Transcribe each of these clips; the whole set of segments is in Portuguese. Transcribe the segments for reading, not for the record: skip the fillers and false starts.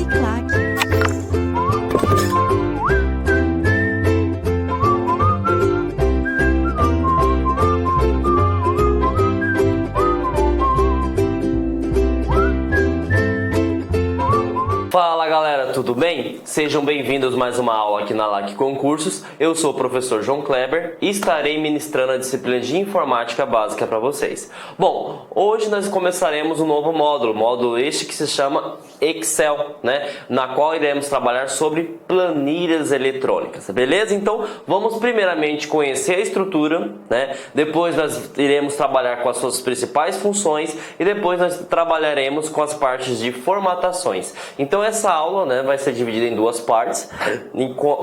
Uniclac. Fala galera, tudo bem? Sejam bem-vindos a mais uma aula aqui na LAC Concursos. Eu sou o professor João Kleber e estarei ministrando a disciplina de Informática Básica para vocês. Bom, hoje nós começaremos um novo módulo este que se chama Excel, na qual iremos trabalhar sobre planilhas eletrônicas, beleza? Então, vamos primeiramente conhecer a estrutura, Depois nós iremos trabalhar com as suas principais funções e depois nós trabalharemos com as partes de formatações. Então, essa aula vai ser dividida em duas partes,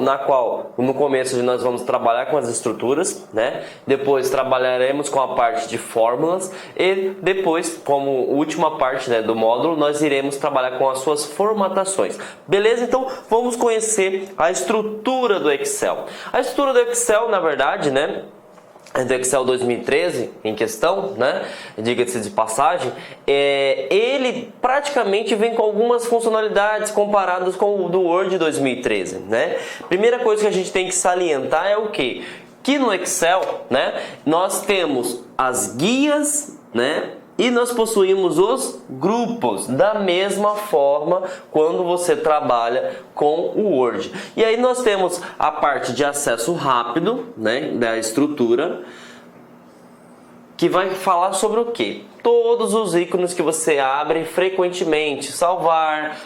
na qual no começo nós vamos trabalhar com as estruturas, Depois trabalharemos com a parte de fórmulas e depois, como última parte do módulo, nós iremos trabalhar com as suas formatações. Beleza? Então vamos conhecer a estrutura do Excel. A estrutura do Excel, na verdade, do Excel 2013 em questão, diga-se de passagem, ele praticamente vem com algumas funcionalidades comparadas com o do Word 2013, Primeira coisa que a gente tem que salientar é o quê? Que no Excel, nós temos as guias, e nós possuímos os grupos, da mesma forma quando você trabalha com o Word. E aí nós temos a parte de acesso rápido, da estrutura, que vai falar sobre o quê? Todos os ícones que você abre frequentemente, salvar,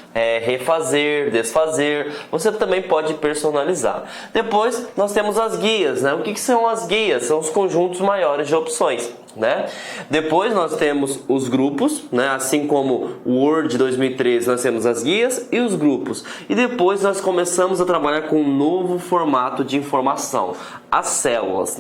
refazer, desfazer, você também pode personalizar. Depois nós temos as guias, O que são as guias? São os conjuntos maiores de opções, Depois nós temos os grupos, Assim como o Word 2013 nós temos as guias e os grupos. E depois nós começamos a trabalhar com um novo formato de informação, as células,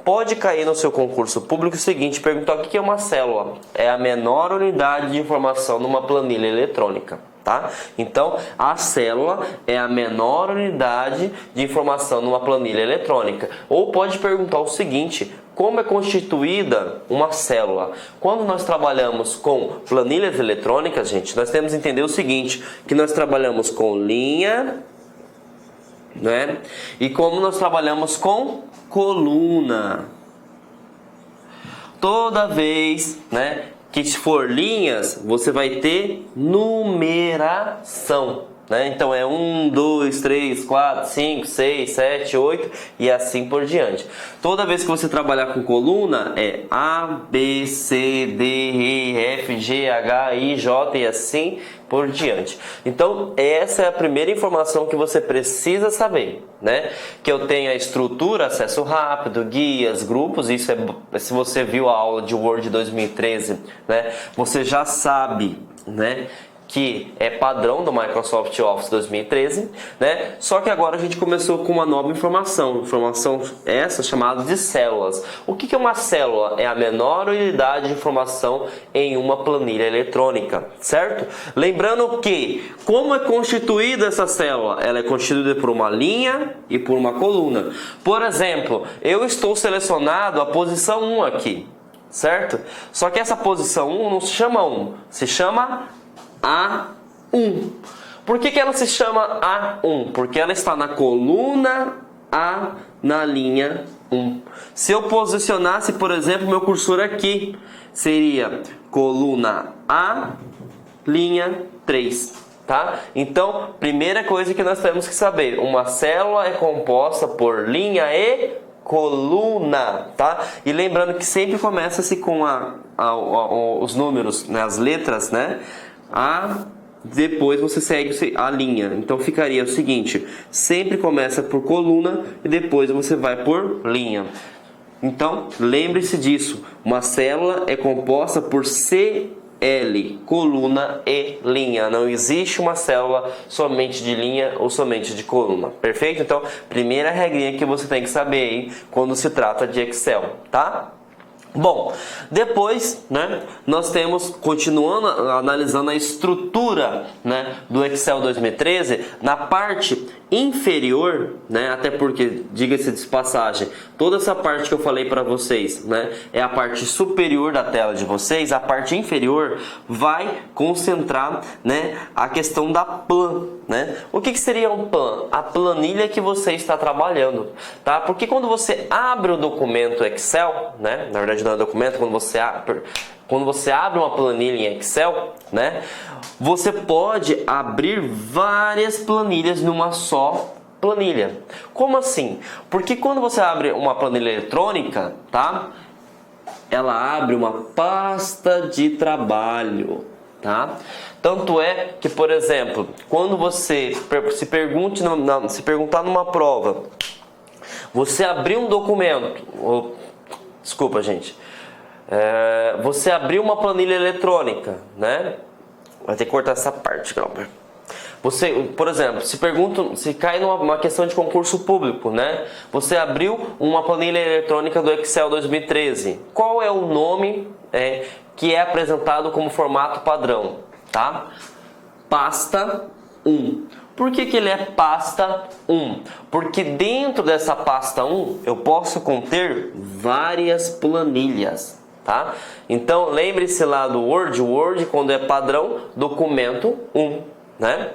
Pode cair no seu concurso público o seguinte, perguntar o que é uma célula. É a menor unidade de informação numa planilha eletrônica, tá? Então, a célula é a menor unidade de informação numa planilha eletrônica. Ou pode perguntar o seguinte, como é constituída uma célula? Quando nós trabalhamos com planilhas eletrônicas, gente, nós temos que entender o seguinte, que nós trabalhamos com linha, E como nós trabalhamos com coluna. Toda vez, que for linhas, você vai ter numeração, Então é 1, 2, 3, 4, 5, 6, 7, 8 e assim por diante. Toda vez que você trabalhar com coluna é A, B, C, D, E, F, G, H, I, J e assim por diante. Então essa é a primeira informação que você precisa saber, Que eu tenho a estrutura, acesso rápido, guias, grupos. Isso se você viu a aula de Word 2013, você já sabe, que é padrão do Microsoft Office 2013, Só que agora a gente começou com uma nova informação essa chamada de células. O que é uma célula? É a menor unidade de informação em uma planilha eletrônica, certo? Lembrando que, como é constituída essa célula? Ela é constituída por uma linha e por uma coluna. Por exemplo, eu estou selecionado a posição 1 aqui, certo? Só que essa posição 1 não se chama 1, se chama A1. Por que ela se chama A1? Porque ela está na coluna A, na linha 1. Se eu posicionasse, por exemplo, meu cursor aqui, seria coluna A, linha 3. Tá? Então, primeira coisa que nós temos que saber, uma célula é composta por linha e coluna, tá? E lembrando que sempre começa-se com os números, as letras, depois você segue a linha. Então ficaria o seguinte, sempre começa por coluna e depois você vai por linha. Então lembre-se disso, uma célula é composta por CL, coluna e linha. Não existe uma célula somente de linha ou somente de coluna, perfeito? Então primeira regrinha que você tem que saber aí quando se trata de Excel, tá? Bom, depois, né, nós temos, continuando analisando a estrutura, né, do Excel 2013, na parte inferior, né, até porque, diga-se de passagem, toda essa parte que eu falei para vocês, né, é a parte superior da tela de vocês, a parte inferior vai concentrar, né, a questão da plan, né? O que seria um plan? A planilha que você está trabalhando, tá? Porque quando você abre o documento Excel, né, na verdade não é documento, quando você abre uma planilha em Excel, né, você pode abrir várias planilhas numa só planilha. Como assim? Porque quando você abre uma planilha eletrônica, tá? Ela abre uma pasta de trabalho, tá? Tanto é que, por exemplo, quando você se perguntar numa prova, você abrir um documento, desculpa, gente, você abriu uma planilha eletrônica, né? Vai ter que cortar essa parte, Glauber. Você, por exemplo, se cai numa questão de concurso público, né? Você abriu uma planilha eletrônica do Excel 2013. Qual é o nome que é apresentado como formato padrão, tá? Pasta 1. Por que ele é pasta 1? Porque dentro dessa pasta 1 eu posso conter várias planilhas, tá? Então lembre-se lá do Word, quando é padrão, documento 1, né?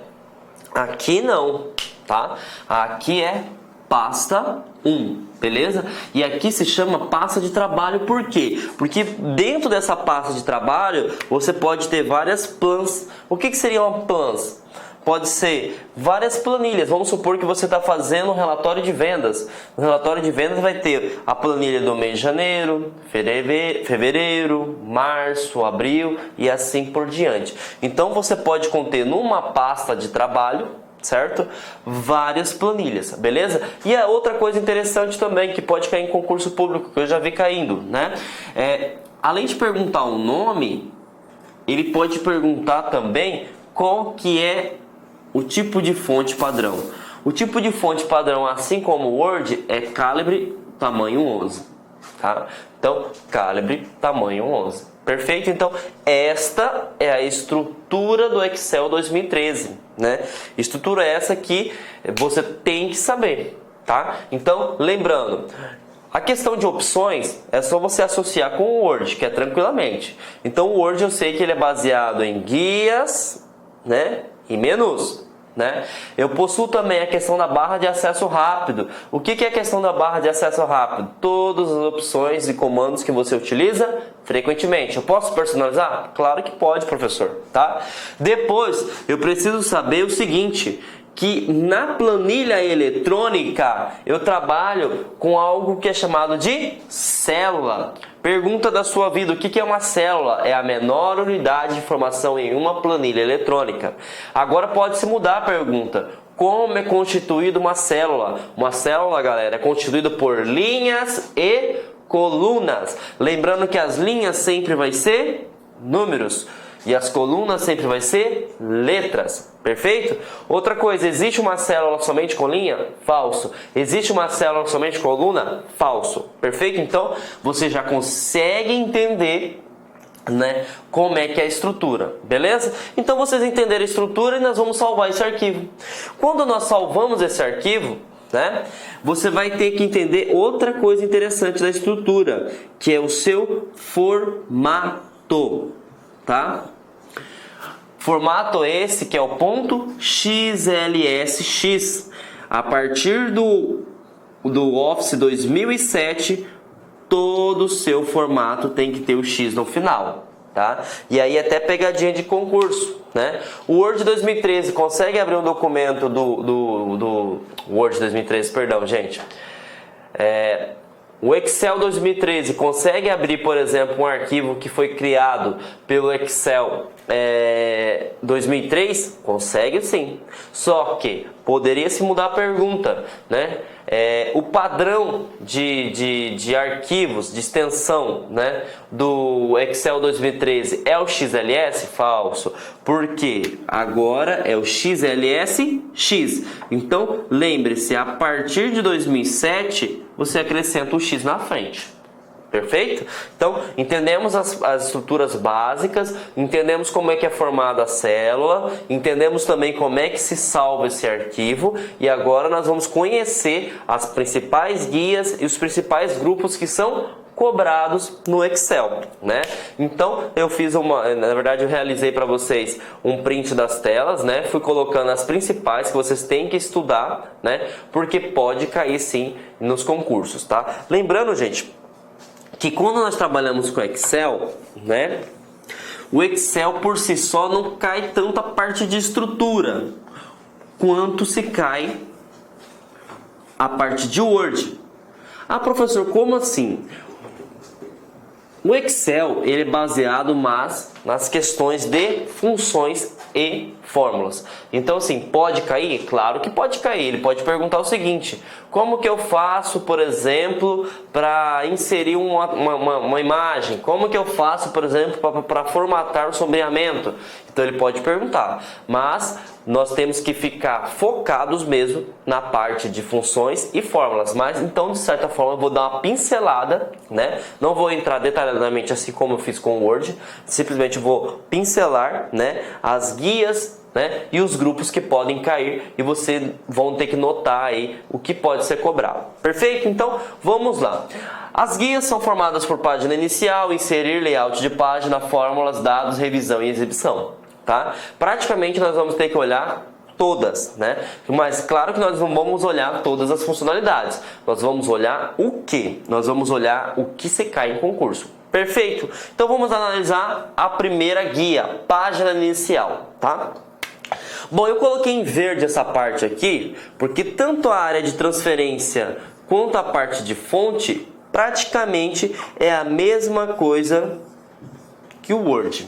Aqui não, tá? Aqui é pasta 1, beleza? E aqui se chama pasta de trabalho, por quê? Porque dentro dessa pasta de trabalho você pode ter várias plans. O que seriam plans? Pode ser várias planilhas. Vamos supor que você está fazendo um relatório de vendas. No relatório de vendas vai ter a planilha do mês de janeiro, fevereiro, março, abril e assim por diante. Então você pode conter numa pasta de trabalho, certo? Várias planilhas, beleza? E a outra coisa interessante também que pode cair em concurso público, que eu já vi caindo, né? Além de perguntar o nome, ele pode perguntar também qual que é o tipo de fonte padrão. O tipo de fonte padrão, assim como o Word, é calibre tamanho 11, tá? Então, calibre tamanho 11. Perfeito? Então, esta é a estrutura do Excel 2013, né? Estrutura essa que você tem que saber, tá? Então, lembrando, a questão de opções é só você associar com o Word, que é tranquilamente. Então, o Word eu sei que ele é baseado em guias, né, e menus, né? Eu possuo também a questão da barra de acesso rápido. O que é a questão da barra de acesso rápido? Todas as opções e comandos que você utiliza frequentemente. Eu posso personalizar? Claro que pode, professor, tá? Depois, eu preciso saber o seguinte, que na planilha eletrônica eu trabalho com algo que é chamado de célula. Pergunta da sua vida, o que é uma célula? É a menor unidade de informação em uma planilha eletrônica. Agora pode-se mudar a pergunta. Como é constituída uma célula? Uma célula, galera, é constituída por linhas e colunas. Lembrando que as linhas sempre vai ser números e as colunas sempre vai ser letras. Perfeito? Outra coisa, existe uma célula somente com linha? Falso. Existe uma célula somente com coluna? Falso. Perfeito? Então, você já consegue entender, né, como é que é a estrutura. Beleza? Então, vocês entenderam a estrutura e nós vamos salvar esse arquivo. Quando nós salvamos esse arquivo, né, você vai ter que entender outra coisa interessante da estrutura, que é o seu formato, tá? Formato esse que é o ponto .xlsx. A partir do Office 2007, todo o seu formato tem que ter o X no final, tá? E aí até pegadinha de concurso, né? O Word 2013 consegue abrir um documento do Word 2013, perdão, gente. O Excel 2013 consegue abrir, por exemplo, um arquivo que foi criado pelo Excel 2003? Consegue sim. Só que poderia se mudar a pergunta, né? O padrão de arquivos, de extensão, né, do Excel 2013 é o XLS? Falso. Por quê? Agora é o XLSX. Então, lembre-se, a partir de 2007, você acrescenta o X na frente. Perfeito? Então, entendemos as estruturas básicas, entendemos como é que é formada a célula, entendemos também como é que se salva esse arquivo e agora nós vamos conhecer as principais guias e os principais grupos que são cobrados no Excel, né? Então, na verdade eu realizei para vocês um print das telas, né? Fui colocando as principais que vocês têm que estudar, né? Porque pode cair sim nos concursos, tá? Lembrando, gente, que quando nós trabalhamos com Excel, né, o Excel por si só não cai tanto a parte de estrutura quanto se cai a parte de Word. Ah, professor, como assim? O Excel ele é baseado nas questões de funções e fórmulas. Então, assim, pode cair? Claro que pode cair. Ele pode perguntar o seguinte: como que eu faço, por exemplo, para inserir uma imagem? Como que eu faço, por exemplo, para formatar o sombreamento? Então, ele pode perguntar. Mas nós temos que ficar focados mesmo na parte de funções e fórmulas. Mas, então, de certa forma, eu vou dar uma pincelada, né? Não vou entrar detalhadamente assim como eu fiz com o Word. Simplesmente vou pincelar, né, as guias, né, e os grupos que podem cair e vocês vão ter que notar aí o que pode ser cobrado. Perfeito? Então, vamos lá. As guias são formadas por página inicial, inserir layout de página, fórmulas, dados, revisão e exibição, tá? Praticamente nós vamos ter que olhar todas, né? Mas claro que nós não vamos olhar todas as funcionalidades. Nós vamos olhar o que? Nós vamos olhar o que se cai em concurso. Perfeito? Então vamos analisar a primeira guia, página inicial, tá? Bom, eu coloquei em verde essa parte aqui, porque tanto a área de transferência quanto a parte de fonte, praticamente é a mesma coisa que o Word,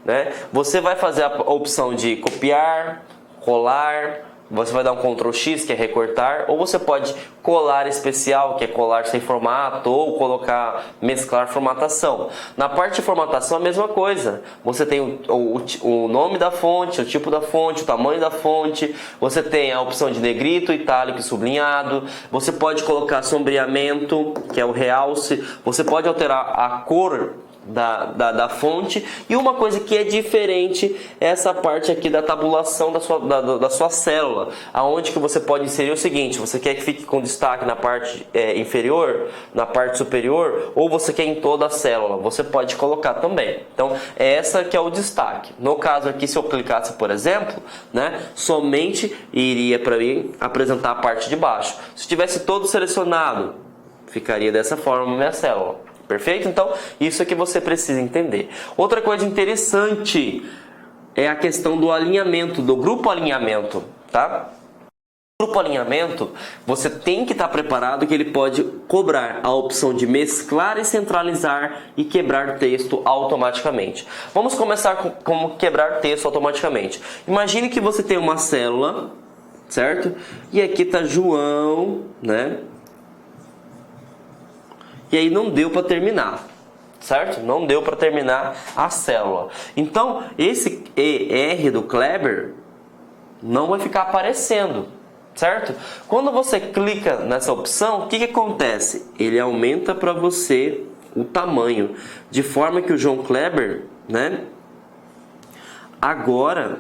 né? Você vai fazer a opção de copiar, colar, você vai dar um Ctrl X, que é recortar, ou você pode colar especial, que é colar sem formato, ou colocar, mesclar formatação. Na parte de formatação a mesma coisa. Você tem o nome da fonte, o tipo da fonte, o tamanho da fonte, você tem a opção de negrito, itálico e sublinhado, você pode colocar sombreamento, que é o realce, você pode alterar a cor da fonte, e uma coisa que é diferente é essa parte aqui da tabulação da sua célula, aonde que você pode inserir o seguinte: você quer que fique com destaque na parte inferior, na parte superior, ou você quer em toda a célula, você pode colocar também. Então essa que é o destaque. No caso aqui, se eu clicasse, por exemplo, né, somente iria para mim apresentar a parte de baixo. Se tivesse todo selecionado, ficaria dessa forma a minha célula. Perfeito? Então, isso é que você precisa entender. Outra coisa interessante é a questão do alinhamento, do grupo alinhamento, tá? O grupo alinhamento, você tem que estar preparado que ele pode cobrar a opção de mesclar e centralizar e quebrar texto automaticamente. Vamos começar com como quebrar texto automaticamente. Imagine que você tem uma célula, certo? E aqui está João, né? E aí não deu para terminar, certo? Não deu para terminar a célula. Então, esse ER do Kleber não vai ficar aparecendo, certo? Quando você clica nessa opção, o que acontece? Ele aumenta para você o tamanho, de forma que o João Kleber, né, agora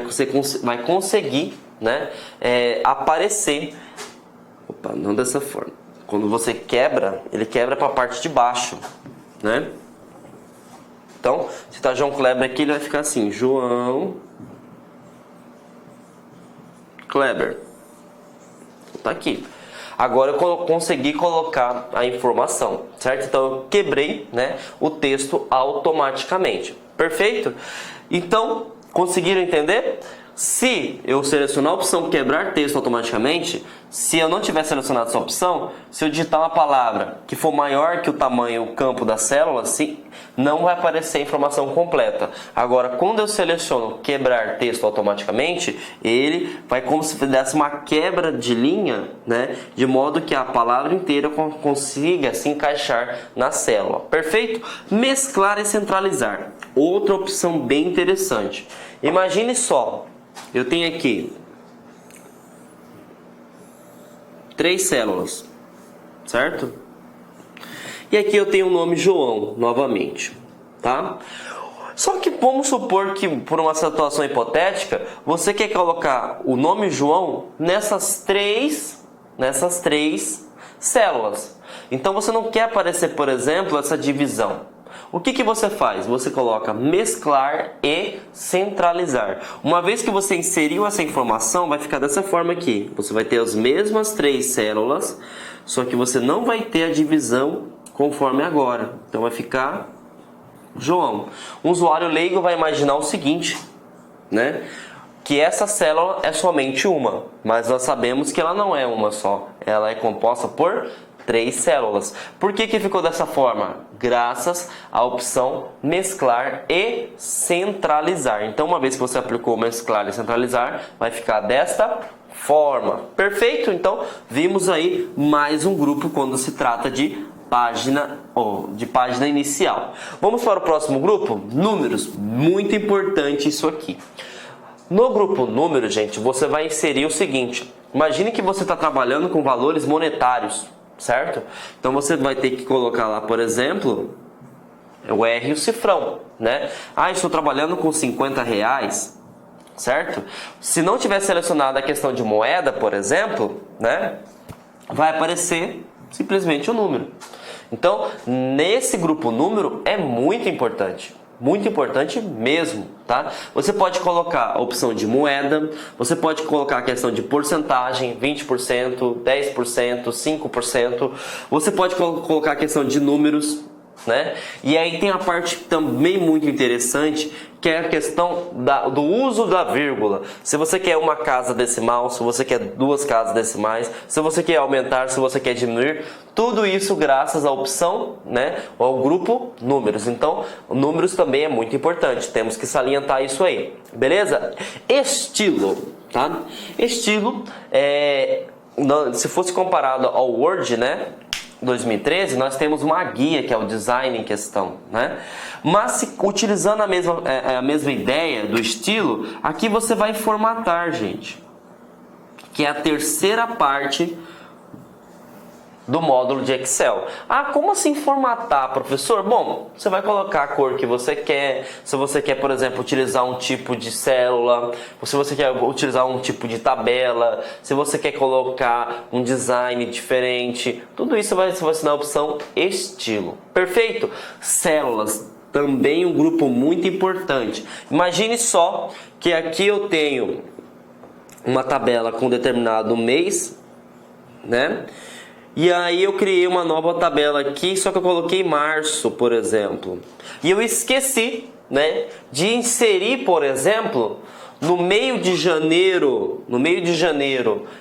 você vai conseguir, né, aparecer. Opa, não dessa forma. Quando você quebra, ele quebra para a parte de baixo, né? Então, se está João Kleber aqui, ele vai ficar assim: João Kleber. Tá aqui. Agora eu consegui colocar a informação, certo? Então eu quebrei, né, o texto automaticamente. Perfeito? Então, conseguiram entender? Se eu selecionar a opção quebrar texto automaticamente, se eu não tiver selecionado essa opção, se eu digitar uma palavra que for maior que o tamanho, o campo da célula, não vai aparecer a informação completa. Agora, quando eu seleciono quebrar texto automaticamente, ele vai como se fizesse uma quebra de linha, né, de modo que a palavra inteira consiga se encaixar na célula. Perfeito? Mesclar e centralizar. Outra opção bem interessante. Imagine só, eu tenho aqui 3 células, certo? E aqui eu tenho o nome João, novamente, tá? Só que vamos supor que, por uma situação hipotética, você quer colocar o nome João nessas três células. Então você não quer aparecer, por exemplo, essa divisão. O que você faz? Você coloca mesclar e centralizar. Uma vez que você inseriu essa informação, vai ficar dessa forma aqui. Você vai ter as mesmas 3 células, só que você não vai ter a divisão conforme agora. Então vai ficar João. Um usuário leigo vai imaginar o seguinte, né? Que essa célula é somente uma, mas nós sabemos que ela não é uma só. Ela é composta por 3 células. Por que ficou dessa forma? Graças à opção mesclar e centralizar. Então, uma vez que você aplicou mesclar e centralizar, vai ficar desta forma. Perfeito? Então, vimos aí mais um grupo quando se trata de página inicial. Vamos para o próximo grupo? Números. Muito importante isso aqui. No grupo número, gente, você vai inserir o seguinte. Imagine que você está trabalhando com valores monetários, certo? Então você vai ter que colocar lá, por exemplo, o R e o cifrão, né? Estou trabalhando com 50 reais, certo? Se não tiver selecionado a questão de moeda, por exemplo, né? Vai aparecer simplesmente o número. Então, nesse grupo número é muito importante mesmo, tá? Você pode colocar a opção de moeda, você pode colocar a questão de porcentagem, 20%, 10%, 5%, você pode colocar a questão de números, né? E aí tem a parte também muito interessante, que é a questão do uso da vírgula. Se você quer uma casa decimal, se você quer 2 casas decimais, se você quer aumentar, se você quer diminuir, tudo isso graças à opção, né, ao grupo números. Então, números também é muito importante, temos que salientar isso aí, beleza? Estilo, tá? Estilo, se fosse comparado ao Word, né, 2013, nós temos uma guia que é o design em questão, né? Mas utilizando a mesma ideia do estilo, aqui você vai formatar, gente, que é a terceira parte do módulo de Excel. Como assim formatar, professor? Bom, você vai colocar a cor que você quer, se você quer, por exemplo, utilizar um tipo de célula, se você quer utilizar um tipo de tabela, se você quer colocar um design diferente, tudo isso vai ser na opção estilo. Perfeito? Células, também um grupo muito importante. Imagine só que aqui eu tenho uma tabela com determinado mês, né? E aí eu criei uma nova tabela aqui, só que eu coloquei março, por exemplo. E eu esqueci, né, de inserir, por exemplo, no meio de janeiro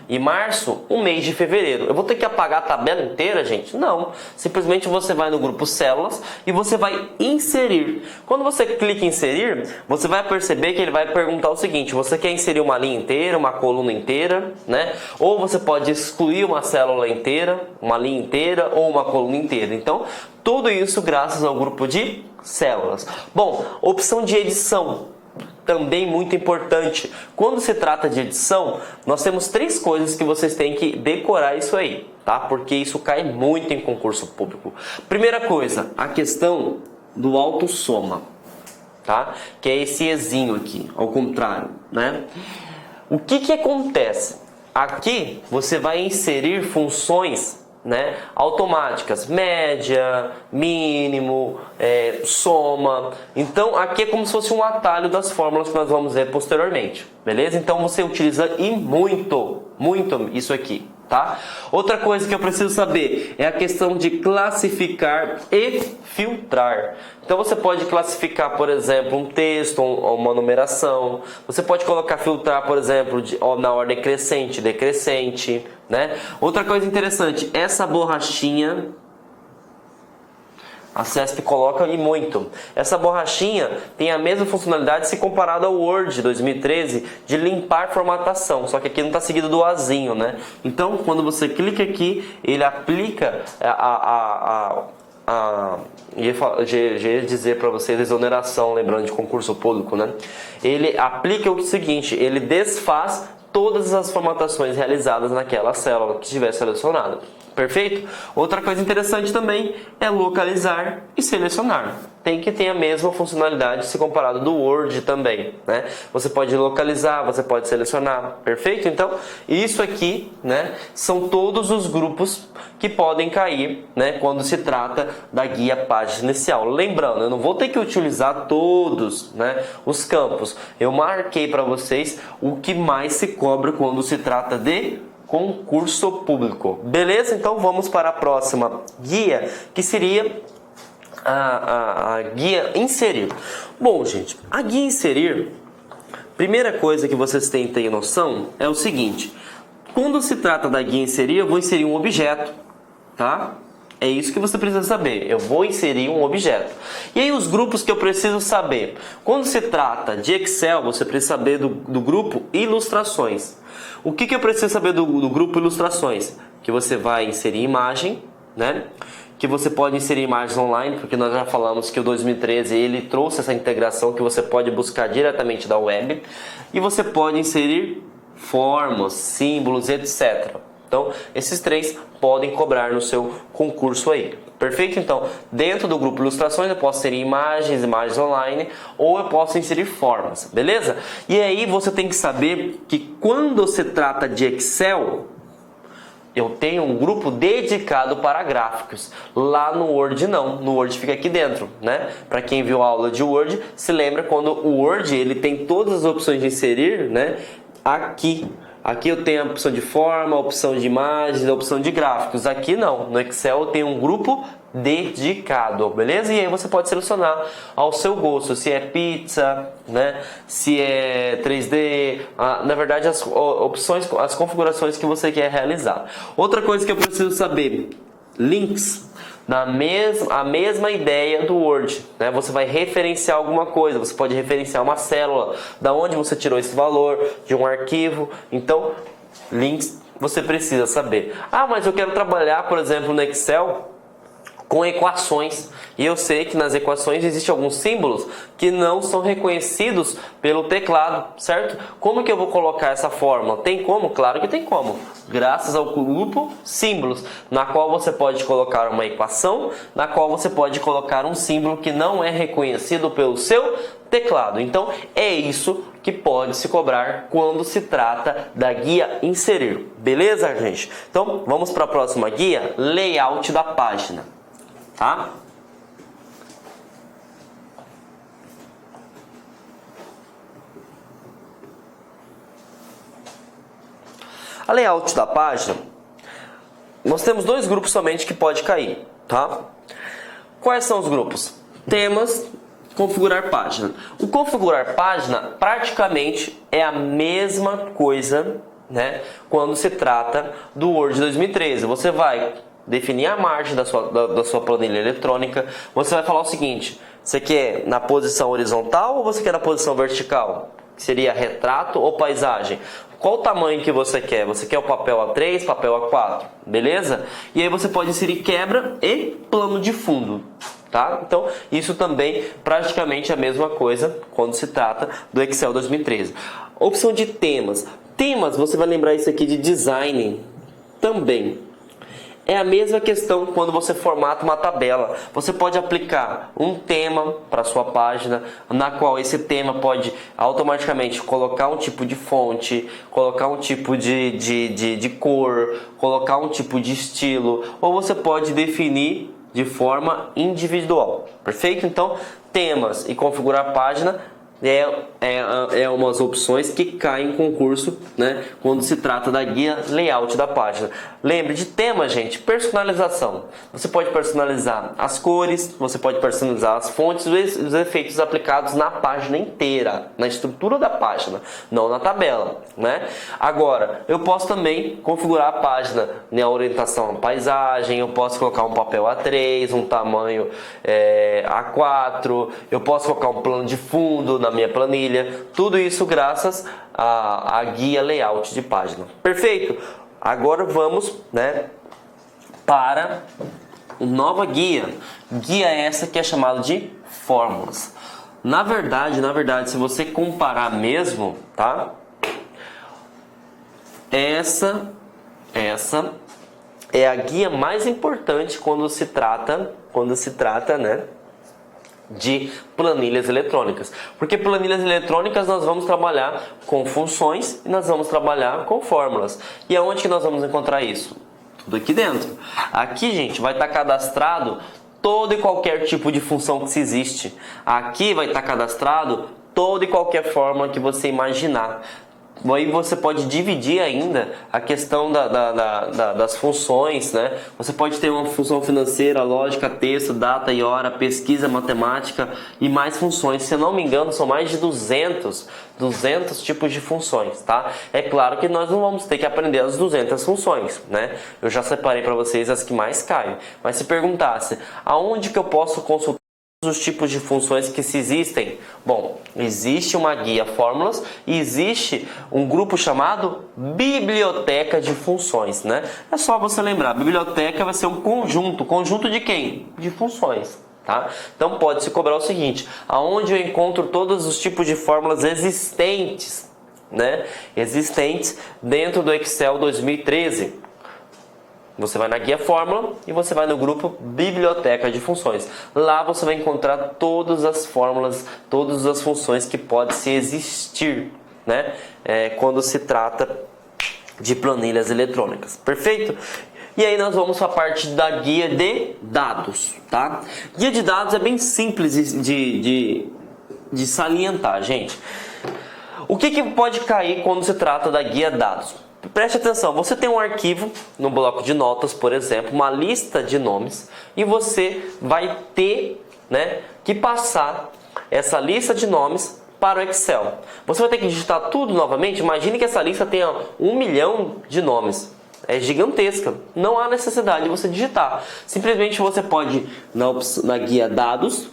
e março, o mês de fevereiro. Eu vou ter que apagar a tabela inteira, gente? Não. Simplesmente você vai no grupo células e você vai inserir. Quando você clica em inserir, você vai perceber que ele vai perguntar o seguinte: você quer inserir uma linha inteira, uma coluna inteira, né? Ou você pode excluir uma célula inteira, uma linha inteira ou uma coluna inteira. Então, tudo isso graças ao grupo de células. Bom, opção de edição. Também muito importante. Quando se trata de edição, nós temos 3 coisas que vocês têm que decorar isso aí, tá? Porque isso cai muito em concurso público. Primeira coisa, a questão do autossoma, tá? Que é esse ezinho aqui, ao contrário, né? O que acontece? Aqui você vai inserir funções, né, automáticas, média, mínimo, soma. Então aqui é como se fosse um atalho das fórmulas que nós vamos ver posteriormente, beleza? Então você utiliza muito isso aqui, tá? Outra coisa que eu preciso saber é a questão de classificar e filtrar. Então você pode classificar, por exemplo, um texto ou uma numeração. Você pode filtrar, por exemplo, na ordem crescente, decrescente, né? Outra coisa interessante, essa borrachinha, a CESP coloca e muito. Essa borrachinha tem a mesma funcionalidade se comparado ao Word 2013 de limpar formatação, só que aqui não está seguido do azinho, né? Então, quando você clica aqui, ele aplica ia dizer para vocês exoneração, lembrando de concurso público, né? Ele aplica o seguinte, ele desfaz todas as formatações realizadas naquela célula que estiver selecionada. Perfeito? Outra coisa interessante também é localizar e selecionar. Tem que ter a mesma funcionalidade se comparado do Word também, né? Você pode localizar, você pode selecionar, perfeito? Então, isso aqui, né, são todos os grupos que podem cair, né, quando se trata da guia página inicial. Lembrando, eu não vou ter que utilizar todos, né, os campos. Eu marquei para vocês o que mais se cobra quando se trata de concurso público. Beleza? Então vamos para a próxima guia, que seria a guia inserir. Bom, gente, a guia inserir, primeira coisa que vocês têm que ter noção é o seguinte: quando se trata da guia inserir, eu vou inserir um objeto, tá? É isso que você precisa saber. Eu vou inserir um objeto. E aí os grupos que eu preciso saber. Quando se trata de Excel, você precisa saber do grupo ilustrações. O que eu preciso saber do grupo ilustrações? Que você vai inserir imagem, né? Que você pode inserir imagens online, porque nós já falamos que o 2013 ele trouxe essa integração que você pode buscar diretamente da web. E você pode inserir formas, símbolos, etc. Então, esses três podem cobrar no seu concurso aí. Perfeito? Então, dentro do grupo ilustrações eu posso inserir imagens online, ou eu posso inserir formas, beleza? E aí você tem que saber que quando se trata de Excel, eu tenho um grupo dedicado para gráficos. Lá no Word não, no Word fica aqui dentro, né? Para quem viu a aula de Word, se lembra quando o Word ele tem todas as opções de inserir, né? Aqui eu tenho a opção de forma, a opção de imagens, a opção de gráficos. Aqui não, no Excel eu tenho um grupo dedicado, beleza? E aí você pode selecionar ao seu gosto, se é pizza, né? Se é 3D, na verdade as opções, as configurações que você quer realizar. Outra coisa que eu preciso saber, links. A mesma ideia do Word, né? Você vai referenciar alguma coisa, você pode referenciar uma célula, da onde você tirou esse valor, de um arquivo. Então, links você precisa saber. Mas eu quero trabalhar, por exemplo, no Excel com equações. E eu sei que nas equações existem alguns símbolos que não são reconhecidos pelo teclado, certo? Como que eu vou colocar essa fórmula? Tem como? Claro que tem como. Graças ao grupo símbolos, na qual você pode colocar uma equação, na qual você pode colocar um símbolo que não é reconhecido pelo seu teclado. Então, é isso que pode se cobrar quando se trata da guia inserir. Beleza, gente? Então, vamos para a próxima guia, layout da página. Tá? A layout da página, nós temos dois grupos somente que pode cair, tá? Quais são os grupos? Temas, configurar página. O configurar página praticamente é a mesma coisa, né? Quando se trata do Word 2013, você vai definir a margem da sua planilha eletrônica. Você vai falar o seguinte: você quer na posição horizontal ou você quer na posição vertical? Seria retrato ou paisagem? Qual o tamanho que você quer? Você quer o papel A3, papel A4, beleza? E aí você pode inserir quebra e plano de fundo, tá? Então, isso também praticamente é a mesma coisa quando se trata do Excel 2013. Opção de temas. Temas, você vai lembrar isso aqui de design também. É a mesma questão quando você formata uma tabela. Você pode aplicar um tema para sua página, na qual esse tema pode automaticamente colocar um tipo de fonte, colocar um tipo de cor, colocar um tipo de estilo, ou você pode definir de forma individual. Perfeito? Então, temas e configurar a página é umas opções que caem em concurso, né, quando se trata da guia layout da página. Lembre de tema, gente, personalização. Você pode personalizar as cores, você pode personalizar as fontes e os efeitos aplicados na página inteira, na estrutura da página, não na tabela, né? Agora, eu posso também configurar a página, né, a orientação à paisagem, eu posso colocar um papel A3, um tamanho A4, eu posso colocar um plano de fundo na minha planilha, tudo isso graças à guia layout de página. Perfeito? Agora vamos, né, para uma nova guia. Guia essa que é chamada de fórmulas. Na verdade, se você comparar mesmo, tá? essa é a guia mais importante quando se trata, né, de planilhas eletrônicas. Porque planilhas eletrônicas nós vamos trabalhar com funções e nós vamos trabalhar com fórmulas. E aonde que nós vamos encontrar isso? Tudo aqui dentro. Aqui, gente, vai estar cadastrado todo e qualquer tipo de função que se existe. Aqui vai estar cadastrado toda e qualquer fórmula que você imaginar. Aí você pode dividir ainda a questão das funções, né? Você pode ter uma função financeira, lógica, texto, data e hora, pesquisa, matemática e mais funções. Se eu não me engano, são mais de 200 tipos de funções, tá? É claro que nós não vamos ter que aprender as 200 funções, né? Eu já separei para vocês as que mais caem. Mas se perguntasse, aonde que eu posso consultar os tipos de funções que se existem? Bom, existe uma guia fórmulas e existe um grupo chamado biblioteca de funções, né? É só você lembrar, biblioteca vai ser um conjunto de quem? De funções, tá? Então pode se cobrar o seguinte, aonde eu encontro todos os tipos de fórmulas existentes, né? Existentes dentro do Excel 2013. Você vai na guia fórmula e você vai no grupo biblioteca de funções. Lá você vai encontrar todas as fórmulas, todas as funções que podem se existir, né? Quando se trata de planilhas eletrônicas. Perfeito? E aí nós vamos para a parte da guia de dados, tá? Guia de dados é bem simples de salientar, gente. O que pode cair quando se trata da guia dados? Preste atenção, você tem um arquivo no bloco de notas, por exemplo, uma lista de nomes, e você vai ter, né, que passar essa lista de nomes para o Excel. Você vai ter que digitar tudo novamente. Imagine que essa lista tenha 1 milhão de nomes. É gigantesca. Não há necessidade de você digitar. Simplesmente você pode, na guia dados,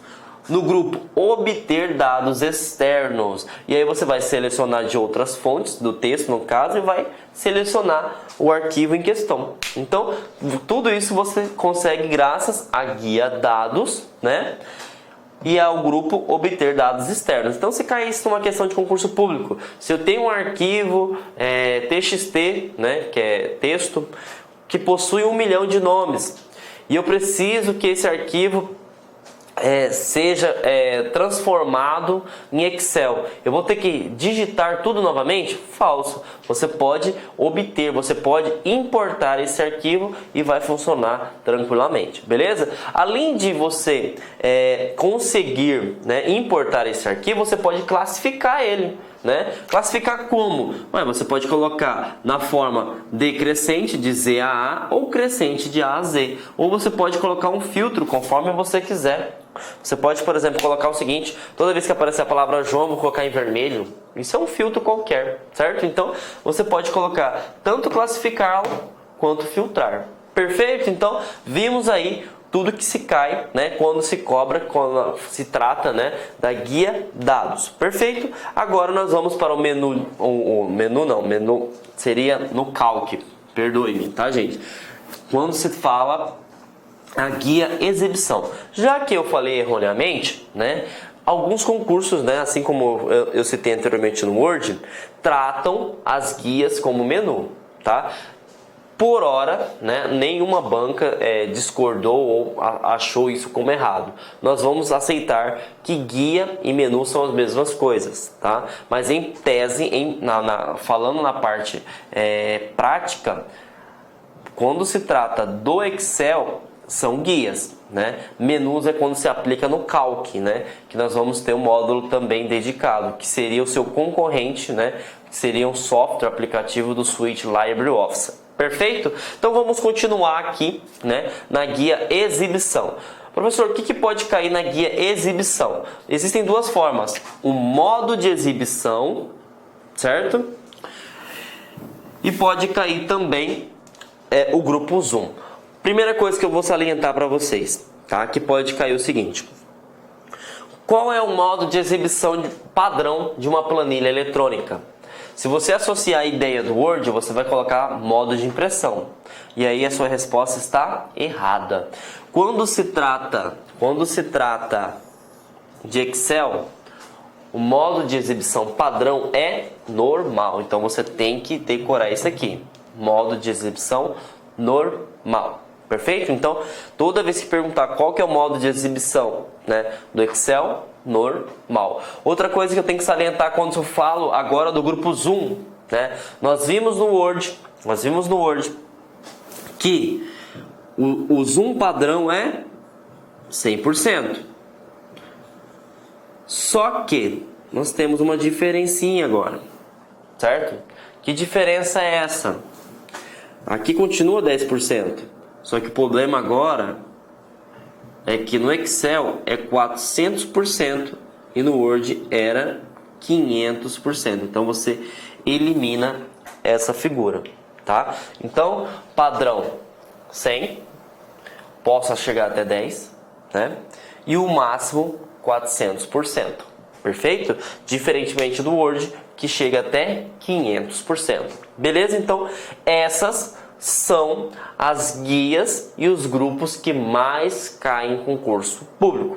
no grupo obter dados externos, e aí você vai selecionar de outras fontes do texto, no caso, e vai selecionar o arquivo em questão. Então tudo isso você consegue graças à guia dados, né, e ao grupo obter dados externos. Então se cair isso numa questão de concurso público, se eu tenho um arquivo TXT, né, que é texto, que possui 1 milhão de nomes, e eu preciso que esse arquivo seja transformado em Excel, eu vou ter que digitar tudo novamente? Falso. Você pode obter, você pode importar esse arquivo e vai funcionar tranquilamente, beleza? Além de você conseguir, né, importar esse arquivo, você pode classificar ele, né? Classificar como? Você pode colocar na forma decrescente, de Z a A, ou crescente, de A a Z. Ou você pode colocar um filtro, conforme você quiser. Você pode, por exemplo, colocar o seguinte: toda vez que aparecer a palavra João, vou colocar em vermelho. Isso é um filtro qualquer, certo? Então, você pode colocar tanto classificá-lo quanto filtrar. Perfeito? Então, vimos aí tudo que se cai, né, quando se cobra, quando se trata, né, da guia dados. Perfeito? Agora nós vamos para o menu, menu seria no Calc. Perdoe-me, tá, gente? Quando se fala a guia exibição. Já que eu falei erroneamente, né, alguns concursos, né, assim como eu citei anteriormente no Word, tratam as guias como menu, tá? Por hora, né, nenhuma banca discordou ou achou isso como errado. Nós vamos aceitar que guia e menu são as mesmas coisas, tá? Mas em tese, falando na parte prática, quando se trata do Excel, são guias, né? Menus é quando se aplica no Calc, né? Que nós vamos ter um módulo também dedicado, que seria o seu concorrente, né? Que seria um software aplicativo do Suite LibreOffice. Perfeito? Então vamos continuar aqui, né, na guia exibição. Professor, o que pode cair na guia exibição? Existem duas formas: o modo de exibição, certo? E pode cair também o grupo Zoom. Primeira coisa que eu vou salientar para vocês, tá? Que pode cair o seguinte: qual é o modo de exibição padrão de uma planilha eletrônica? Se você associar a ideia do Word, você vai colocar modo de impressão. E aí a sua resposta está errada. Quando se trata de Excel, o modo de exibição padrão é normal. Então você tem que decorar isso aqui. Modo de exibição normal. Perfeito? Então, toda vez que perguntar qual que é o modo de exibição, né, do Excel, normal. Outra coisa que eu tenho que salientar quando eu falo agora do grupo Zoom, né? Nós vimos no Word que o zoom padrão é 100%. Só que nós temos uma diferencinha agora, certo? Que diferença é essa? Aqui continua 10%. Só que o problema agora é que no Excel é 400% e no Word era 500%. Então você elimina essa figura, tá? Então, padrão 100, possa chegar até 10, né? E o máximo 400%. Perfeito? Diferentemente do Word, que chega até 500%. Beleza? Então, essas são as guias e os grupos que mais caem em concurso público.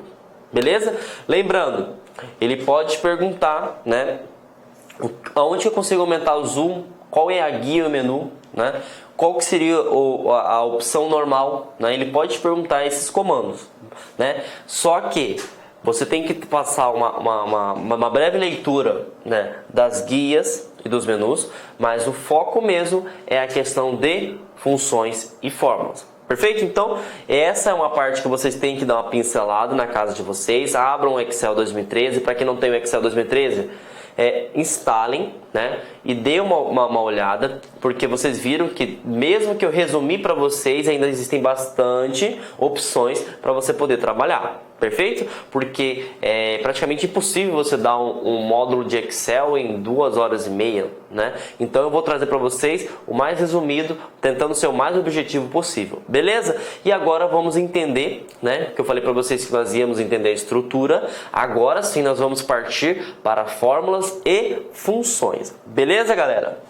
Beleza? Lembrando, ele pode te perguntar, né? Onde eu consigo aumentar o zoom? Qual é a guia e o menu? Né? Qual que seria a opção normal? Né? Ele pode te perguntar esses comandos. Né? Só que você tem que passar uma breve leitura, né, das guias e dos menus, mas o foco mesmo é a questão de funções e fórmulas. Perfeito? Então, essa é uma parte que vocês têm que dar uma pincelada na casa de vocês. Abram o Excel 2013. Para quem não tem o Excel 2013, instalem, né, e dê uma olhada, porque vocês viram que mesmo que eu resumi para vocês, ainda existem bastante opções para você poder trabalhar. Perfeito? Porque é praticamente impossível você dar um módulo de Excel em 2 horas e meia, né? Então eu vou trazer para vocês o mais resumido, tentando ser o mais objetivo possível. Beleza? E agora vamos entender, né? Que eu falei para vocês que nós íamos entender a estrutura. Agora sim nós vamos partir para fórmulas e funções. Beleza, galera?